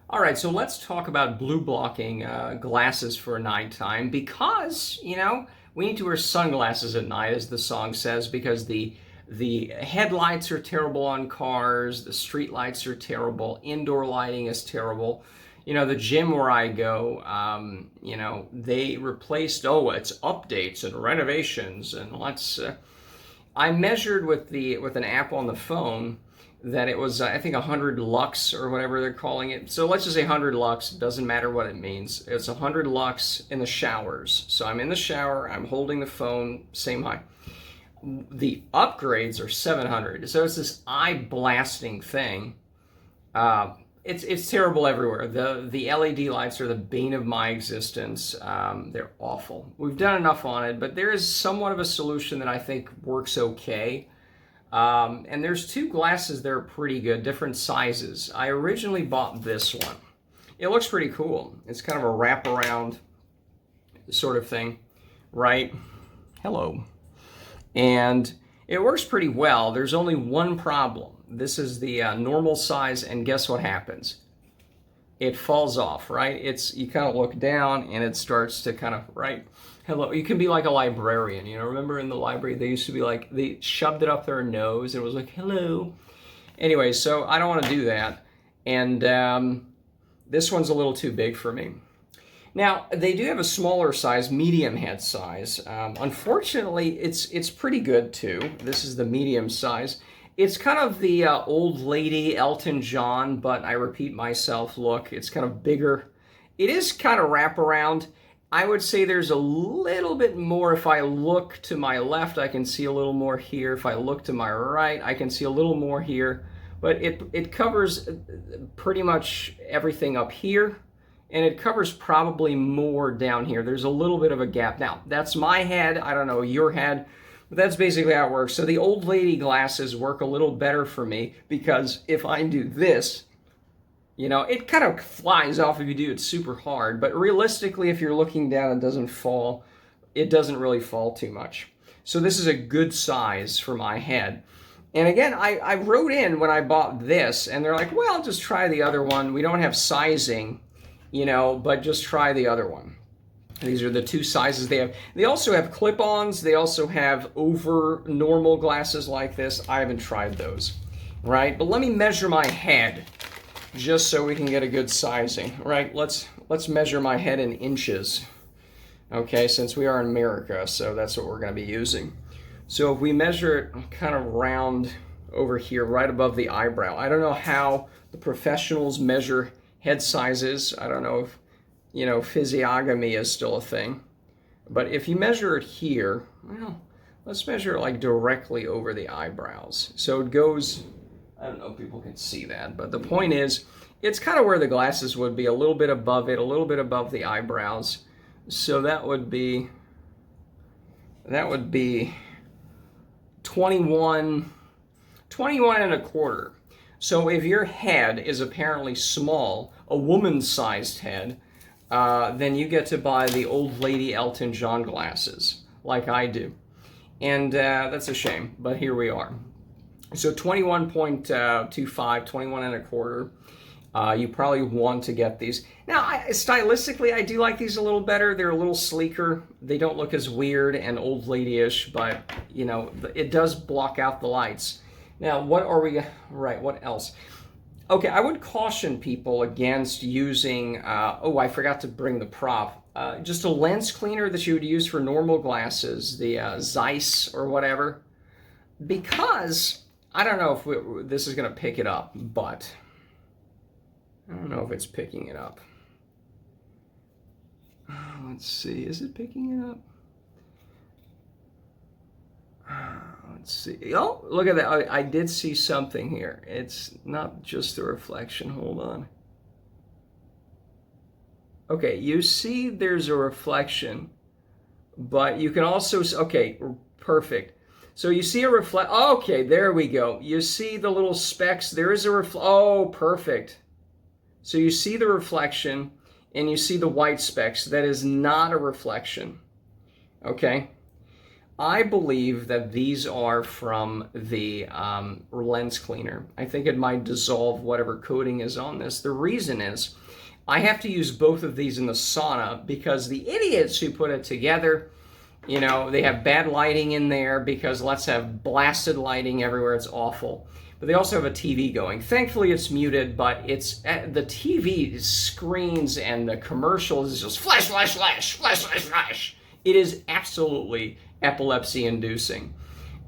All right, so let's talk about blue blocking glasses for nighttime because, we need to wear sunglasses at night, as the song says, because the headlights are terrible on cars, the street lights are terrible, indoor lighting is terrible. The gym where I go, they replaced, it's updates and renovations, and I measured with an app on the phone that it was, I think, 100 lux or whatever they're calling it. So let's just say 100 lux. Doesn't matter what it means. It's 100 lux in the showers. So I'm in the shower. I'm holding the phone, same height. The upgrades are 700. So it's this eye-blasting thing. It's terrible everywhere. The LED lights are the bane of my existence. They're awful. We've done enough on it, but there is somewhat of a solution that I think works okay. And there's two glasses that are pretty good, different sizes. I originally bought this one. It looks pretty cool. It's kind of a wraparound sort of thing, right? Hello. And it works pretty well. There's only one problem. This is the normal size, and guess what happens? It falls off, right? You kind of look down and it starts to kind of, right? Hello. You can be like a librarian, remember in the library they used to be like, they shoved it up their nose and it was like, hello. Anyway, so I don't want to do that. And this one's a little too big for me. Now, they do have a smaller size, medium head size. Unfortunately, it's pretty good too. This is the medium size. It's kind of the old lady Elton John, but I repeat myself look. It's kind of bigger. It is kind of wraparound. I would say there's a little bit more. If I look to my left, I can see a little more here. If I look to my right, I can see a little more here. But it covers pretty much everything up here, and it covers probably more down here. There's a little bit of a gap. Now, that's my head. I don't know your head, but that's basically how it works. So the old lady glasses work a little better for me because if I do this, it kind of flies off if you do it super hard, but realistically, if you're looking down, it doesn't fall. It doesn't really fall too much. So this is a good size for my head. And again, I wrote in when I bought this, and they're like, well, just try the other one. We don't have sizing, but just try the other one. These are the two sizes they have. They also have clip-ons. They also have over normal glasses like this. I haven't tried those, right? But let me measure my head, just so we can get a good sizing, right? Let's measure my head in inches, okay, since we are in America, so that's what we're going to be using. So if we measure it kind of round over here, right above the eyebrow. I don't know how the professionals measure head sizes. I don't know if, physiognomy is still a thing. But if you measure it here, well, let's measure it like directly over the eyebrows. So it goes, I don't know if people can see that, but the point is, it's kind of where the glasses would be, a little bit above it, a little bit above the eyebrows. So that would be 21 and a quarter. So if your head is apparently small, a woman-sized head, then you get to buy the old lady Elton John glasses, like I do. And that's a shame, but here we are. So 21.25, 21 and a quarter. You probably want to get these. Now, stylistically, I do like these a little better. They're a little sleeker. They don't look as weird and old lady-ish, but, it does block out the lights. Now, what else? Okay, I would caution people against using, I forgot to bring the prop. Just a lens cleaner that you would use for normal glasses, the Zeiss or whatever, because I don't know if this is going to pick it up, but I don't know if it's picking it up. Let's see, is it picking it up? Let's see. Oh, look at that. I did see something here. It's not just a reflection. Hold on. Okay, you see there's a reflection, but you can also, okay, perfect. So you see a okay, there we go. You see the little specks. There is a oh, perfect. So you see the reflection and you see the white specks. That is not a reflection. Okay. I believe that these are from the lens cleaner. I think it might dissolve whatever coating is on this. The reason is I have to use both of these in the sauna because the idiots who put it together, you know, they have bad lighting in there because let's have blasted lighting everywhere. It's awful. But they also have a TV going. Thankfully, it's muted, but it's the TV screens and the commercials is just flash, flash, flash, flash, flash, flash. It is absolutely epilepsy-inducing,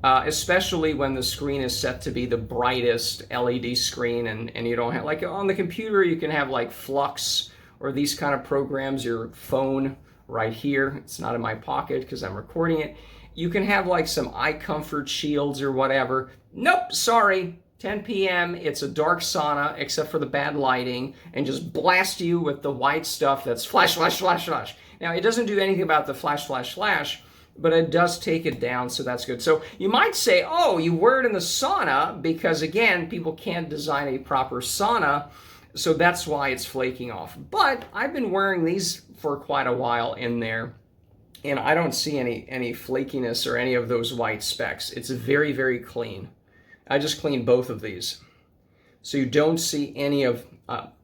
especially when the screen is set to be the brightest LED screen, and you don't have, like on the computer, you can have like Flux or these kind of programs, your phone right here. It's not in my pocket because I'm recording it. You can have like some eye comfort shields or whatever. Nope, sorry. 10 p.m. It's a dark sauna except for the bad lighting and just blast you with the white stuff that's flash, flash, flash, flash. Now, it doesn't do anything about the flash, flash, flash, but it does take it down, so that's good. So you might say, oh, you wear it in the sauna because, again, people can't design a proper sauna, so that's why it's flaking off. But I've been wearing these for quite a while in there, and I don't see any flakiness or any of those white specks. It's very, very clean. I just cleaned both of these. So you don't see any of,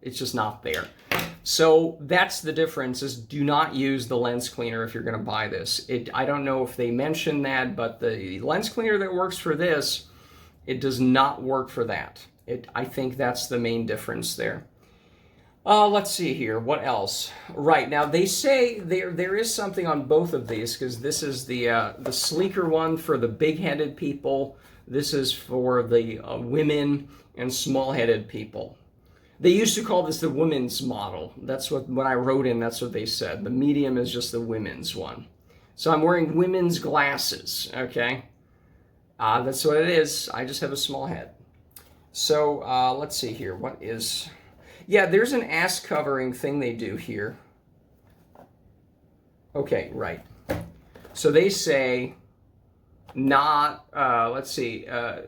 it's just not there. So that's the difference, is do not use the lens cleaner if you're going to buy this. I don't know if they mentioned that, but the lens cleaner that works for this, it does not work for that. I think that's the main difference there. Let's see here. What else? Right, now they say there is something on both of these, because this is the sleeker one for the big-headed people. This is for the women and small-headed people. They used to call this the women's model. That's what, when I wrote in, that's what they said. The medium is just the women's one. So I'm wearing women's glasses, okay? That's what it is. I just have a small head. So let's see here. What is... Yeah, there's an ass covering thing they do here. Okay, right. So they say... not,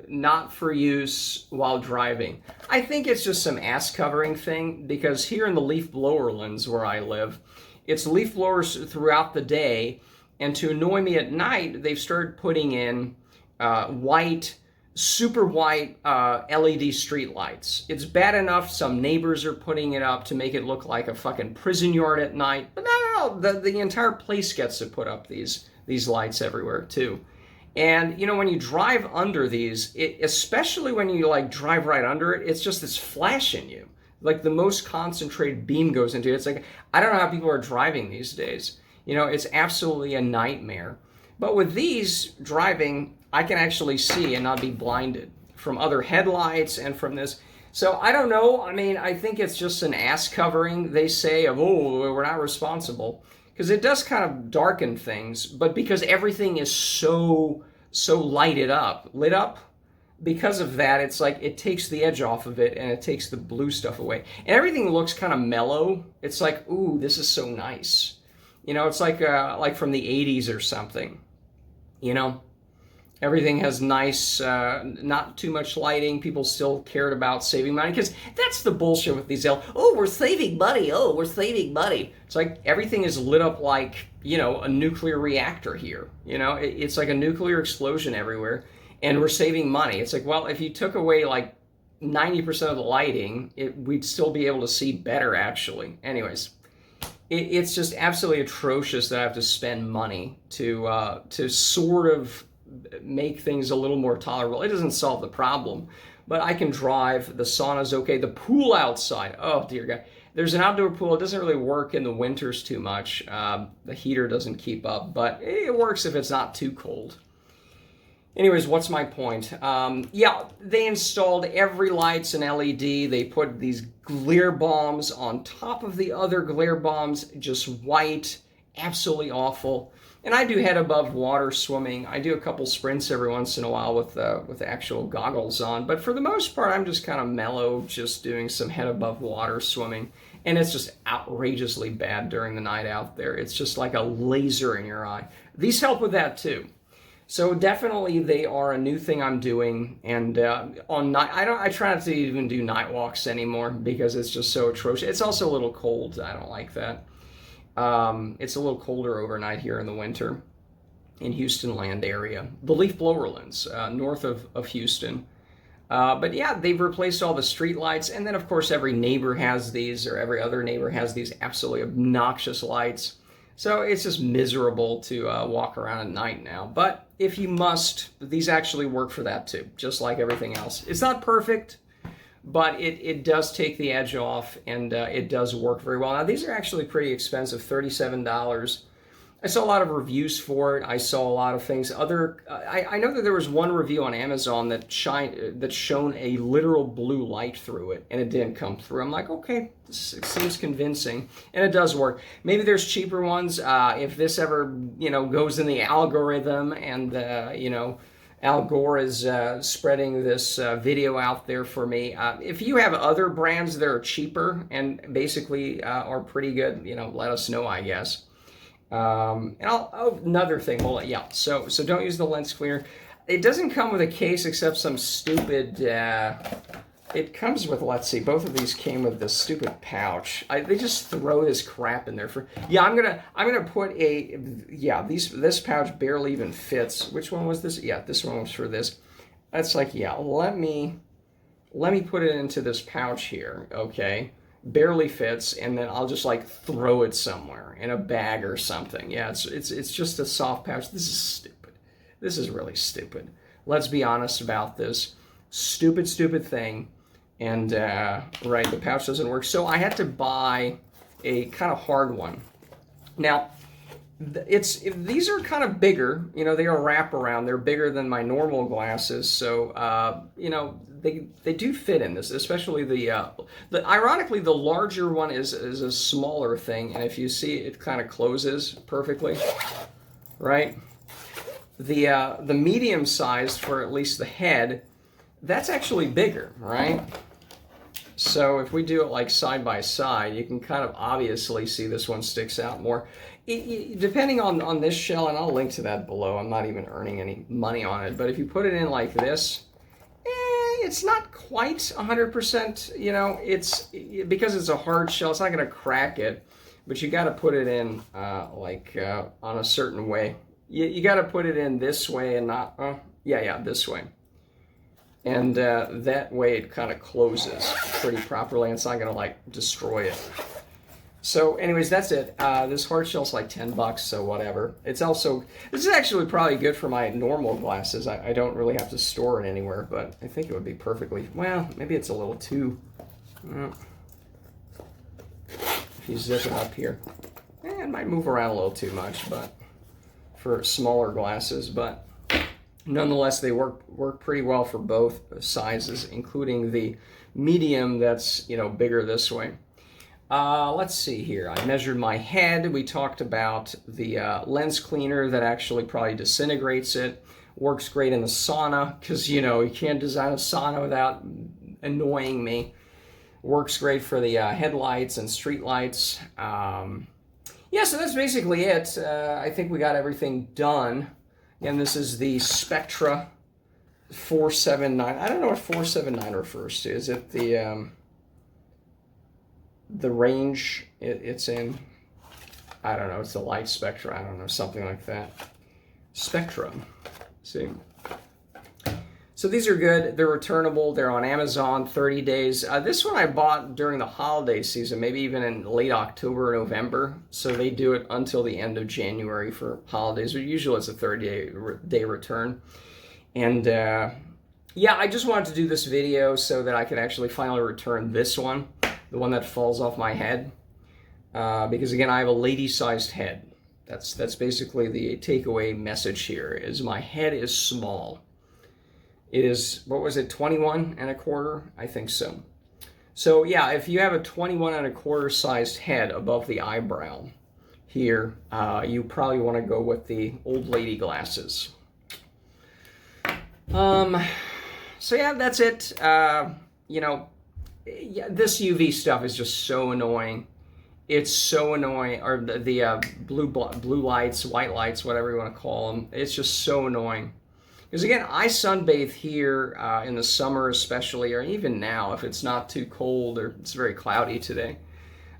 not for use while driving. I think it's just some ass covering thing, because here in the leaf blower lands where I live, it's leaf blowers throughout the day, and to annoy me at night, they've started putting in white, super white LED street lights. It's bad enough some neighbors are putting it up to make it look like a fucking prison yard at night, but no, the entire place gets to put up these lights everywhere too. And, you know, when you drive under these, especially when you, like, drive right under it, it's just this flash in you. Like, the most concentrated beam goes into it. It's like, I don't know how people are driving these days. You know, it's absolutely a nightmare. But with these, driving, I can actually see and not be blinded from other headlights and from this. So, I don't know. I mean, I think it's just an ass covering, they say, of, oh, we're not responsible. Because it does kind of darken things, but because everything is so lit up, because of that, it's like it takes the edge off of it and it takes the blue stuff away. And everything looks kind of mellow. It's like, ooh, this is so nice. You know, it's like from the 80s or something, you know? Everything has nice, not too much lighting. People still cared about saving money, because that's the bullshit with these oh, we're saving money. Oh, we're saving money. It's like everything is lit up like, you know, a nuclear reactor here. You know, it's like a nuclear explosion everywhere, and we're saving money. It's like, well, if you took away like 90% of the lighting, we'd still be able to see better, actually. Anyways, it's just absolutely atrocious that I have to spend money to sort of make things a little more tolerable. It doesn't solve the problem, but I can drive. The sauna's okay. The pool outside, oh dear God. There's an outdoor pool. It doesn't really work in the winters too much. The heater doesn't keep up, but it works if it's not too cold. Anyways, what's my point? Yeah, they installed every lights and LED. They put these glare bombs on top of the other glare bombs, just white, absolutely awful. And I do head above water swimming. I do a couple sprints every once in a while with actual goggles on. But for the most part, I'm just kind of mellow, just doing some head above water swimming. And it's just outrageously bad during the night out there. It's just like a laser in your eye. These help with that too. So definitely they are a new thing I'm doing. And on night, I try not to even do night walks anymore because it's just so atrocious. It's also a little cold. I don't like that. It's a little colder overnight here in the winter. in Houston land area. The leaf blower lens, north of Houston. But yeah, they've replaced all the street lights, and then of course every neighbor has these, or every other neighbor has these absolutely obnoxious lights. So it's just miserable to walk around at night now. But if you must, these actually work for that too, just like everything else. It's not perfect, but it does take the edge off, and it does work very well. Now these are actually pretty expensive, $37. I saw a lot of reviews for it. I saw a lot of things. I know that there was one review on Amazon that shown a literal blue light through it, and it didn't come through. I'm like, okay, it seems convincing, and it does work. Maybe there's cheaper ones. If this ever goes in the algorithm, and Al Gore is spreading this video out there for me. If you have other brands that are cheaper and basically are pretty good, let us know, I guess. And another thing, so don't use the lens cleaner. It doesn't come with a case except some stupid, it comes with, let's see, both of these came with this stupid pouch. They just throw this crap in there I'm gonna put this pouch barely even fits. Which one was this? Yeah, this one was for this. That's like, let me put it into this pouch here, okay? Barely fits, and then I'll just like throw it somewhere in a bag or something. Yeah, it's just a soft pouch. This is stupid. This is really stupid. Let's be honest about this stupid thing. And right, the pouch doesn't work, so I had to buy a kind of hard one. Now these are kind of bigger, they are wraparound. They're bigger than my normal glasses, so they do fit in this, especially ironically the larger one is a smaller thing, and if you see, it kind of closes perfectly, right? The medium sized, for at least the head, that's actually bigger, right? So if we do it like side by side, you can kind of obviously see this one sticks out more. Depending on this shell, and I'll link to that below, I'm not even earning any money on it, but if you put it in like this, it's not quite 100%, it's because it's a hard shell, it's not going to crack it, but you got to put it in on a certain way. You got to put it in this way and not, this way. And that way it kind of closes pretty properly, and it's not going to like destroy it. So anyways, that's it. This hard shell's like $10, so whatever. This is actually probably good for my normal glasses. I don't really have to store it anywhere, but I think it would be perfectly, well, maybe it's a little too, if you zip it up here. It might move around a little too much, but for smaller glasses, but nonetheless, they work pretty well for both sizes, including the medium that's, bigger this way. Let's see here. I measured my head. We talked about the lens cleaner that actually probably disintegrates it. Works great in the sauna because, you can't design a sauna without annoying me. Works great for the headlights and street lights. So that's basically it. I think we got everything done. Again, this is the Spectra479. I don't know what 479 refers to. Is it the range it's in? I don't know. It's the light spectra. I don't know. Something like that. Spectrum. See? So these are good. They're returnable. They're on Amazon, 30 days. This one I bought during the holiday season, maybe even in late October or November. So they do it until the end of January for holidays. Usually it's a 30-day return. And I just wanted to do this video so that I could actually finally return this one, the one that falls off my head. Because again, I have a lady-sized head. That's basically the takeaway message here, is my head is small. It is, 21 and a quarter? I think so. So yeah, if you have a 21 and a quarter sized head above the eyebrow here, you probably want to go with the old lady glasses. So yeah, that's it. This UV stuff is just so annoying. It's so annoying, or the blue lights, white lights, whatever you want to call them. It's just so annoying. Because again, I sunbathe here in the summer especially, or even now if it's not too cold or it's very cloudy today.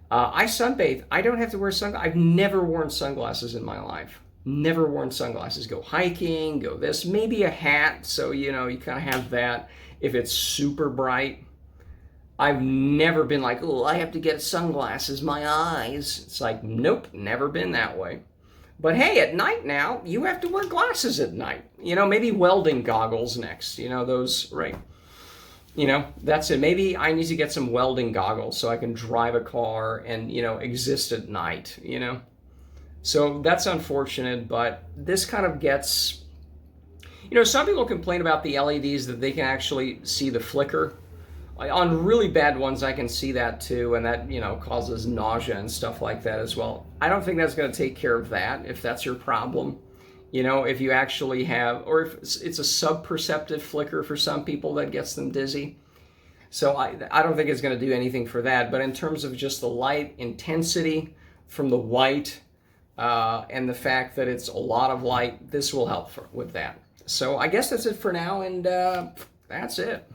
I sunbathe. I don't have to wear sunglasses. I've never worn sunglasses in my life. Never worn sunglasses. Go hiking, go this, maybe a hat, so you kind of have that if it's super bright. I've never been like, oh, I have to get sunglasses, my eyes. It's like, nope, never been that way. But hey, at night now, you have to wear glasses at night. Maybe welding goggles next. Those, right? That's it. Maybe I need to get some welding goggles so I can drive a car and, exist at night, So that's unfortunate, but this kind of gets, some people complain about the LEDs that they can actually see the flicker. On really bad ones, I can see that too, and that, causes nausea and stuff like that as well. I don't think that's going to take care of that, if that's your problem. If you actually have, or if it's a sub-perceptive flicker for some people that gets them dizzy. So I don't think it's going to do anything for that. But in terms of just the light intensity from the white and the fact that it's a lot of light, this will help with that. So I guess that's it for now, and that's it.